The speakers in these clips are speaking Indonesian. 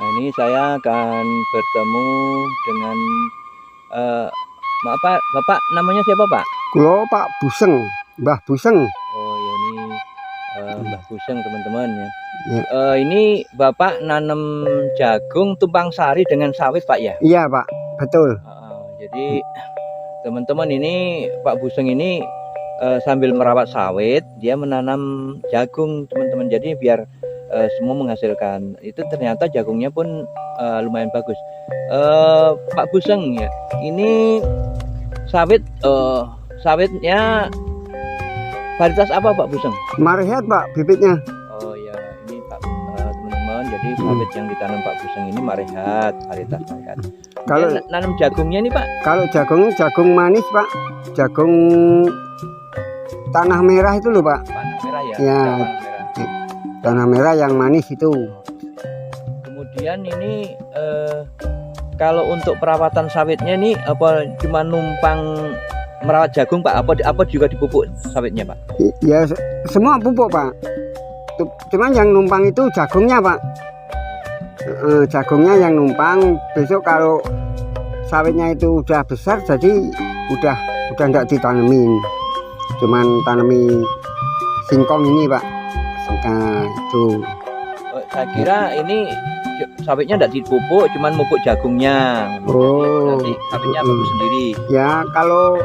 Nah, ini saya akan bertemu dengan Bapak namanya siapa, Pak? Kulo Pak Buseng, Mbah Buseng. Oh ya, ini Mbah Buseng, teman-teman ya. Ya. Ini Bapak nanam jagung tumpang sari dengan sawit, Pak ya? Iya Pak, betul. Jadi teman-teman, ini Pak Buseng ini sambil merawat sawit, dia menanam jagung, teman-teman. Jadi biar semua menghasilkan. Itu ternyata jagungnya pun lumayan bagus. Pak Buseng ya, ini sawitnya varietas apa, Pak Buseng? Marehat Pak bibitnya. Oh ya, ini Pak teman-teman, jadi sawit yang ditanam Pak Buseng ini Marehat, varietas Marehat. Kalau nanam jagungnya nih, Pak? Kalau jagungnya jagung manis Pak, jagung tanah merah itu loh Pak. Tanah merah ya? Ya, tanah merah yang manis itu. Kemudian ini kalau untuk perawatan sawitnya nih, apa cuma numpang merawat jagung, Pak? Apa juga dipupuk sawitnya, Pak? Ya semua pupuk Pak. Cuman yang numpang itu jagungnya Pak. Jagungnya yang numpang. Besok kalau sawitnya itu udah besar, jadi udah enggak ditanemin. Cuman tanami singkong ini Pak. Nah, itu. Saya kira ini sawitnya enggak dipupuk, cuman mupuk jagungnya. Oh, nanti sawitnya bagus sendiri. Ya, kalau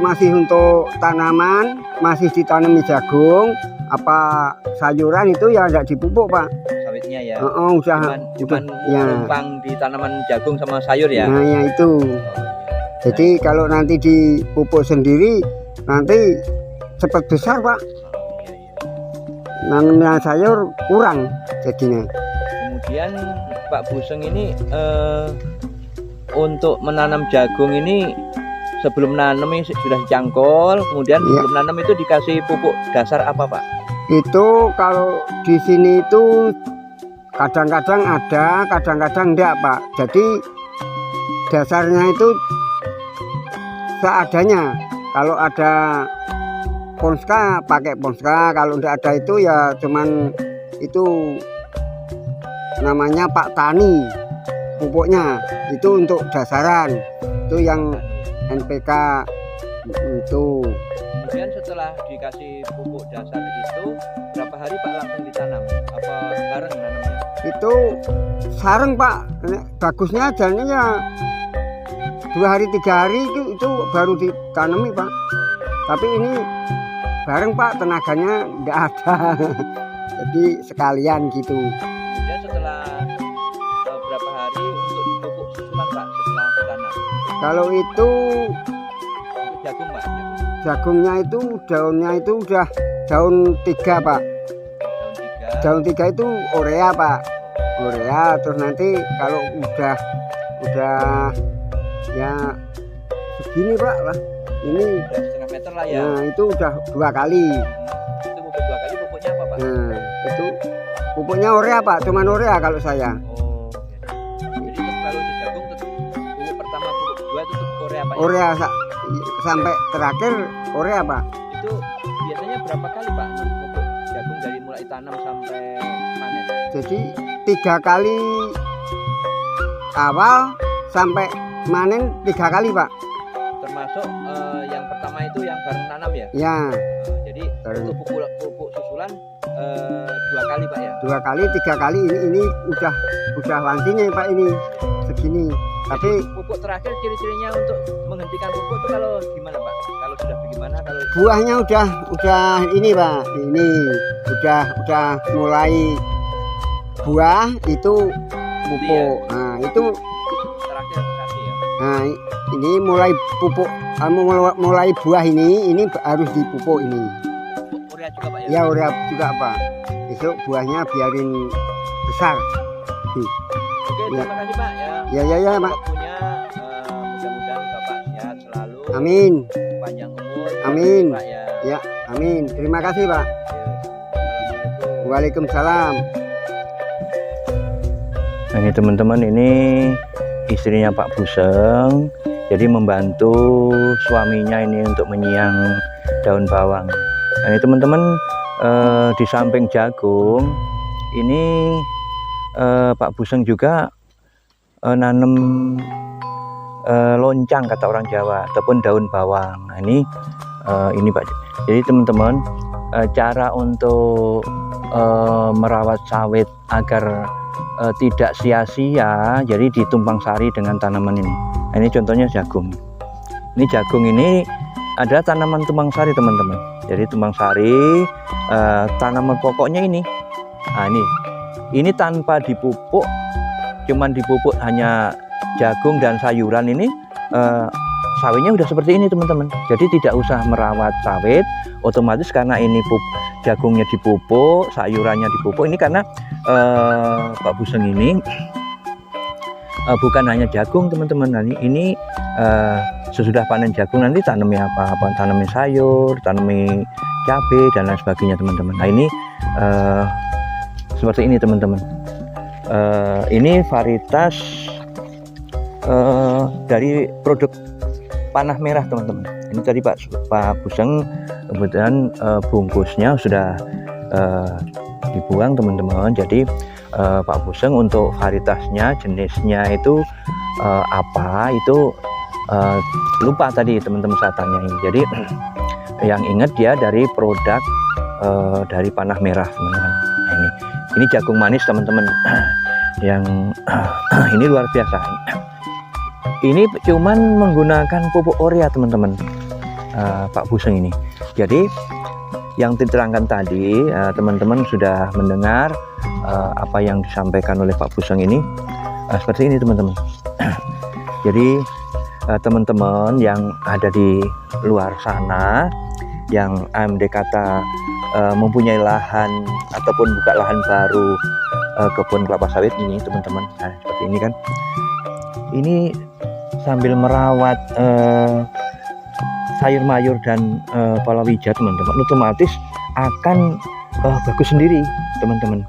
masih untuk tanaman, masih ditanami jagung, apa sayuran itu ya enggak dipupuk Pak. Sawitnya ya. Cuman ya. Numpang di tanaman jagung sama sayur ya. Nah, ya itu. Jadi kalau nanti dipupuk sendiri, nanti cepat besar Pak. Nanamnya sayur kurang jadinya. Kemudian Pak Buseng ini untuk menanam jagung ini, sebelum nanam ini sudah dicangkol, kemudian sebelum nanam itu dikasih pupuk dasar apa, Pak? Itu kalau di sini itu kadang-kadang ada, kadang-kadang enggak Pak. Jadi dasarnya itu seadanya. Kalau ada Ponska pakai Ponska, kalau enggak ada itu ya cuman itu namanya Pak Tani pupuknya, itu untuk dasaran, itu yang NPK itu. Kemudian setelah dikasih pupuk dasar itu berapa hari Pak langsung ditanam? Apa bareng nanamnya? Itu sareng Pak, bagusnya jadinya 2 hari 3 hari itu baru ditanami Pak. Tapi ini bareng Pak, tenaganya enggak ada. Jadi sekalian gitu. Kemudian setelah berapa hari untuk dipupuk susulan Pak setelah ditanam? Kalau itu untuk jagung Pak? Jagungnya itu daunnya itu udah daun 3 Pak. Daun 3 itu urea Pak. Urea, terus nanti kalau udah ya segini Pak lah. Ini udah setengah meter lah ya. Nah, itu udah 2 kali. Itu pupuk 2 kali, pupuknya apa Pak? Nah, itu pupuknya urea Pak, cuman urea kalau saya. Oh, jadi kalau untuk jagung tetap pupuk pertama, pupuk kedua itu tetap urea Pak? Urea sampai terakhir urea Pak. Itu biasanya berapa kali Pak pupuk jagung dari mulai tanam sampai panen? Jadi 3 kali awal sampai manen 3 kali Pak. Termasuk yang pertama itu yang bareng tanam ya? Ya. Jadi untuk pupuk susulan 2 kali Pak ya? 2 kali, 3 kali, ini udah langsingnya Pak, ini segini. Tapi pupuk terakhir ciri-cirinya untuk menghentikan pupuk itu kalau gimana Pak? Kalau sudah bagaimana? Kalau buahnya udah ini Pak, ini udah mulai buah itu pupuk. Nah, itu terakhir kasih ya. Nah, ini mulai pupuk, mulai buah ini harus dipupuk ini. Urea juga Pak ya? Ya, urea juga Pak. Besok buahnya biarin besar. Oke, terima kasih Pak ya. Ya Pak. Waktunya, mudah-mudahan Bapak sehat selalu. Amin. Panjang umur. Amin. Pak ya. Ya, amin. Terima kasih Pak. Assalamualaikum. Waalaikumsalam. Nah, ini teman-teman, ini istrinya Pak Buseng, jadi membantu suaminya ini untuk menyiang daun bawang. Nah, ini teman-teman, di samping jagung ini Pak Buseng juga nanam loncang kata orang Jawa ataupun daun bawang. Nah, ini Pak. Jadi teman-teman, cara untuk merawat sawit agar tidak sia-sia, jadi ditumpang sari dengan tanaman ini. Nah, ini contohnya jagung. Ini jagung ini ada tanaman tumpang sari teman-teman. Jadi tumpang sari, tanaman pokoknya ini. Nah, ini tanpa dipupuk, cuman dipupuk hanya jagung dan sayuran ini, sawitnya udah seperti ini teman-teman. Jadi tidak usah merawat sawit, otomatis karena ini jagungnya dipupuk, sayurannya dipupuk. Ini karena Pak Buseng ini bukan hanya jagung teman-teman. Ini sesudah panen jagung nanti tanami apa? Tanami sayur, tanami cabai dan lain sebagainya teman-teman. Nah, ini seperti ini teman-teman. Ini varietas dari produk panah merah teman-teman. Ini tadi Pak Buseng kemudian bungkusnya sudah dibuang teman-teman. Jadi Pak Buseng untuk varietasnya, jenisnya itu apa itu lupa tadi teman-teman saya tanyai. Jadi yang ingat dia dari produk dari panah merah teman-teman. Nah, ini jagung manis teman-teman. Yang ini luar biasa. Ini cuman menggunakan pupuk urea teman-teman, Pak Buseng ini. Jadi yang diterangkan tadi, teman-teman sudah mendengar apa yang disampaikan oleh Pak Buseng ini, seperti ini teman-teman. Jadi teman-teman yang ada di luar sana, yang AMD kata mempunyai lahan ataupun buka lahan baru kebun kelapa sawit ini teman-teman. Nah, seperti ini kan. Ini sambil merawat sayur mayur dan palawija teman-teman, otomatis akan bagus sendiri teman-teman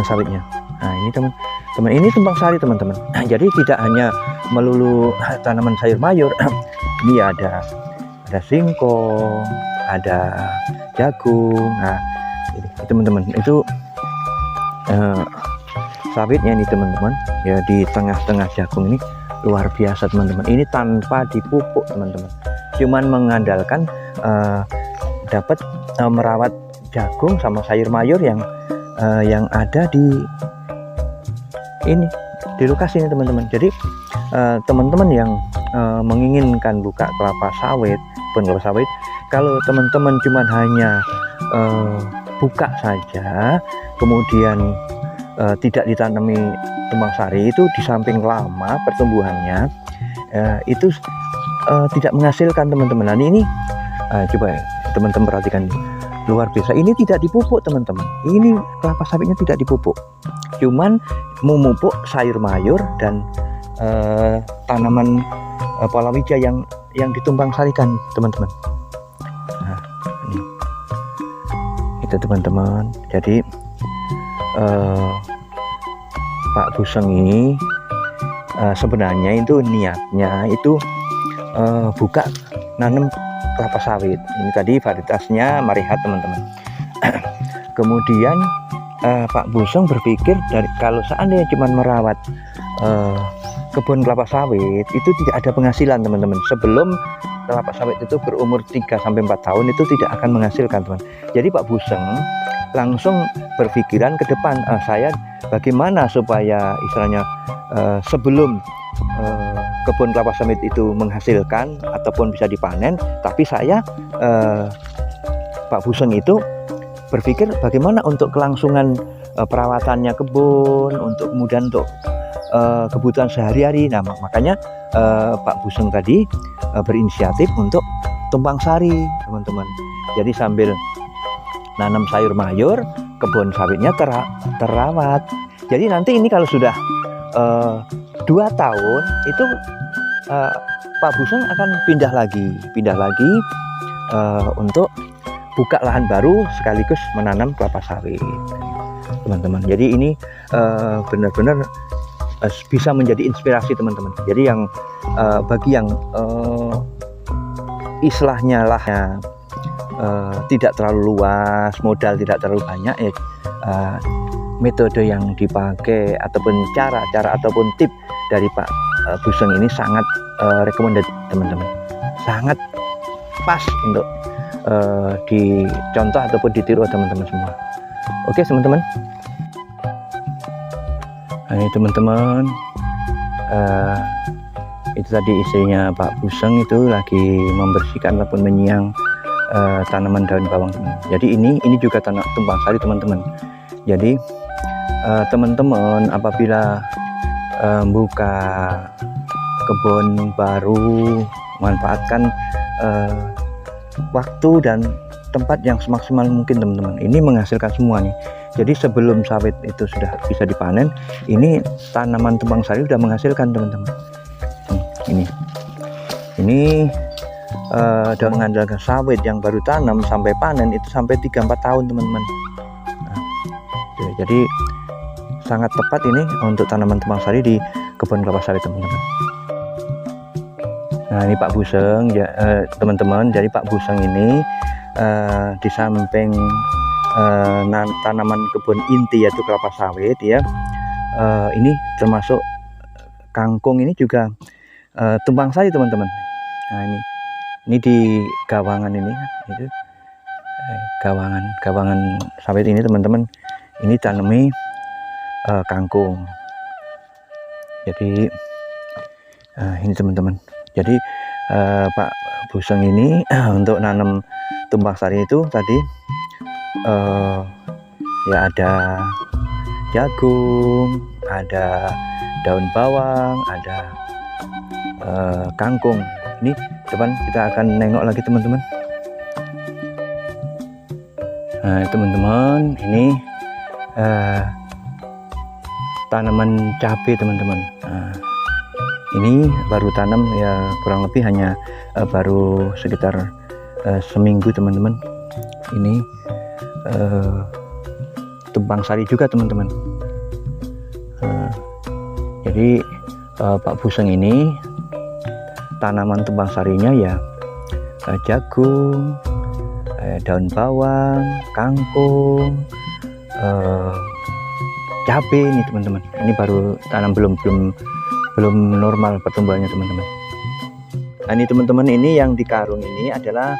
sawitnya. Nah, ini teman-teman, ini tumpang sari teman-teman. Nah, jadi tidak hanya melulu tanaman sayur mayur. Ini ada singkong, ada jagung. Nah, ini teman-teman, itu sawitnya ini teman-teman ya, di tengah-tengah jagung ini luar biasa teman-teman. Ini tanpa dipupuk teman-teman, cuman mengandalkan dapat merawat jagung sama sayur mayur yang ada di lokasi ini teman-teman. Jadi teman-teman yang menginginkan buka kelapa sawit, kebun kelapa sawit, kalau teman-teman cuman hanya buka saja kemudian tidak ditanami tumpang sari, itu di samping lama pertumbuhannya itu tidak menghasilkan teman-teman. Nah, ini coba teman-teman perhatikan, luar biasa. Ini tidak dipupuk teman-teman. Ini kelapa sawitnya tidak dipupuk, cuman memupuk sayur mayur dan tanaman palawija yang ditumpang sarikan teman-teman. Nah, ini itu teman-teman. Jadi Pak Buseng ini sebenarnya itu niatnya itu buka nanam kelapa sawit. Ini tadi varietasnya Marihat teman-teman. Kemudian Pak Buseng berpikir kalau seandainya cuma merawat kebun kelapa sawit itu tidak ada penghasilan teman-teman. Sebelum kelapa sawit itu berumur 3-4 tahun itu tidak akan menghasilkan teman. Jadi Pak Buseng langsung berpikiran ke depan, saya bagaimana supaya istilahnya sebelum kebun kelapa sawit itu menghasilkan ataupun bisa dipanen, tapi saya Pak Buseng itu berpikir bagaimana untuk kelangsungan perawatannya kebun, untuk kemudian untuk kebutuhan sehari-hari. Nah, makanya Pak Buseng tadi berinisiatif untuk tumpang sari teman-teman. Jadi sambil nanam sayur mayur, kebun sawitnya terawat. Jadi nanti ini kalau sudah 2 tahun itu Pak Buseng akan pindah lagi untuk buka lahan baru sekaligus menanam kelapa sawit teman-teman. Jadi ini benar-benar bisa menjadi inspirasi teman-teman. Jadi yang bagi yang istilahnya tidak terlalu luas, modal tidak terlalu banyak, metode yang dipakai ataupun cara ataupun tip dari Pak Buseng ini sangat recommended teman-teman, sangat pas untuk dicontoh ataupun ditiru teman-teman semua. Oke teman-teman, nah, ini teman-teman, itu tadi istrinya Pak Buseng itu lagi membersihkan ataupun menyiang tanaman daun bawang teman. Jadi ini juga tanah tumpang sari teman-teman. Jadi teman-teman apabila buka kebun baru, manfaatkan waktu dan tempat yang semaksimal mungkin teman-teman. Ini menghasilkan semua nih. Jadi sebelum sawit itu sudah bisa dipanen, ini tanaman tumpang sari sudah menghasilkan teman-teman. Ini dengan mengandalkan sawit yang baru tanam sampai panen itu sampai 3-4 tahun teman-teman. Nah, jadi sangat tepat ini untuk tanaman tumpang sari di kebun kelapa sawit teman-teman. Nah ini Pak Buseng ya, teman-teman. Jadi Pak Buseng ini di samping tanaman kebun inti yaitu kelapa sawit ya, ini termasuk kangkung, ini juga tumpang sari teman-teman. Nah ini di gawangan ini, itu gawangan sawit ini teman-teman, ini tanami kangkung. Jadi ini teman-teman, jadi Pak Buseng ini untuk nanam tumpang sari itu tadi ya ada jagung, ada daun bawang, ada kangkung. Ini depan kita akan nengok lagi teman-teman. Nah teman-teman, ini tanaman cabai teman-teman. Nah, ini baru tanam ya, kurang lebih hanya baru sekitar seminggu teman-teman. Ini tumpang sari juga teman-teman. Jadi Pak Buseng ini tanaman tumpang sarinya ya jagung, daun bawang, kangkung, cabai ini teman-teman. Ini baru tanam, belum normal pertumbuhannya teman-teman. Nah ini teman-teman, ini yang di karung ini adalah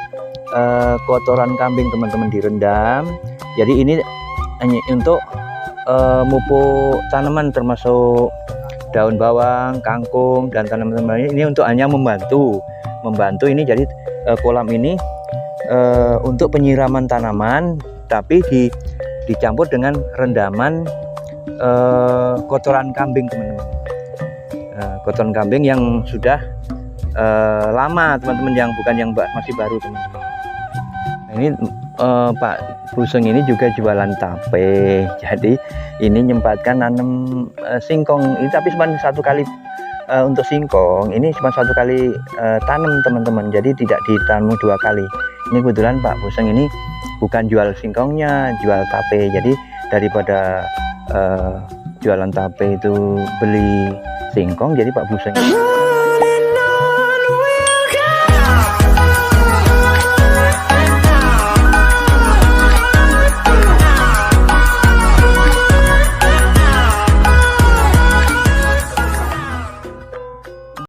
kotoran kambing teman-teman, direndam. Jadi ini hanya untuk mupuk tanaman termasuk daun bawang, kangkung, dan tanaman-tanaman ini untuk hanya membantu ini. Jadi kolam ini untuk penyiraman tanaman, tapi dicampur dengan rendaman kotoran kambing teman-teman. Kotoran kambing yang sudah lama teman-teman, yang bukan yang masih baru teman-teman. Nah, ini Pak Buseng ini juga jualan tape. Jadi ini nyempatkan nanam singkong ini, tapi cuma satu kali untuk singkong ini cuma satu kali tanam teman-teman. Jadi tidak ditanam 2 kali. Ini kebetulan Pak Buseng ini bukan jual singkongnya, jual tape. Jadi daripada jualan tape itu beli singkong, jadi Pak Buseng